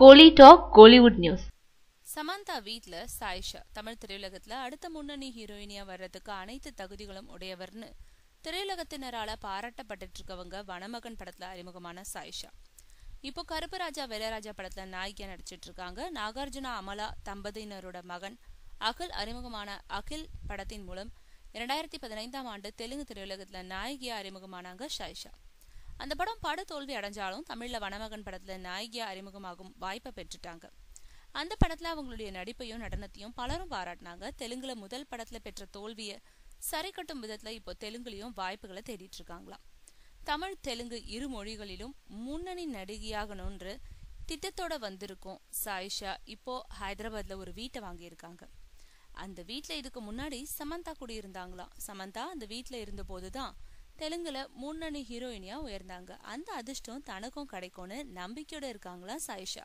கோலி talk Kollywood news. Samantha வீட்ல சாயிஷா தமிழ் திரையுலகத்துல அடுத்த முன்னணி ஹீரோயினியா வர்றதுக்கு அனைத்து தகுதிகளும் உடையவர்னு திரையுலகத்தினரால பாராட்டப்பட்டு இருக்கவங்க வனமகன் படத்துல அறிமுகமான சாயிஷா இப்போ கருப்பு ராஜா வெள்ளராஜா படத்துல நாயகியா நடிச்சிட்டு இருக்காங்க. நாகார்ஜுனா அமலா தம்பதியினரோட மகன் அகில் அறிமுகமான அகில் படத்தின் மூலம் 2015ஆம் ஆண்டு தெலுங்கு திரையுலகத்துல நாயகியா அறிமுகமானாங்க சாயிஷா. அந்த படம் படு தோல்வி அடைஞ்சாலும் தமிழ்ல வனமகன் படத்துல நாயகியா அறிமுகமாகும் வாய்ப்பை பெற்றுட்டாங்க. அந்த படத்துல அவங்களுடைய நடிப்பையும் நடனத்தையும் பலரும் பாராட்டினாங்க. தெலுங்குல முதல் படத்துல பெற்ற தோல்வியை சரி கட்டும் விதத்துல இப்போ தெலுங்குலயும் வாய்ப்புகளை தேடிட்டு இருக்காங்களாம். தமிழ் தெலுங்கு இரு மொழிகளிலும் முன்னணி நடிகையாகணும்ன்ற திட்டத்தோட வந்திருக்கும் சாயிஷா இப்போ ஹைதராபாத்ல ஒரு வீட்டை வாங்கியிருக்காங்க. அந்த வீட்டுல இதுக்கு முன்னாடி சமந்தா குடியிருந்தாங்களாம். சமந்தா அந்த வீட்டுல இருந்த போதுதான் தெலுங்குல முன்னணி ஹீரோயினியா உயர்ந்தாங்க. அந்த அதிர்ஷ்டம் தனக்கும் கிடைக்கும்னு நம்பிக்கையோட இருக்காங்களா சாயிஷா.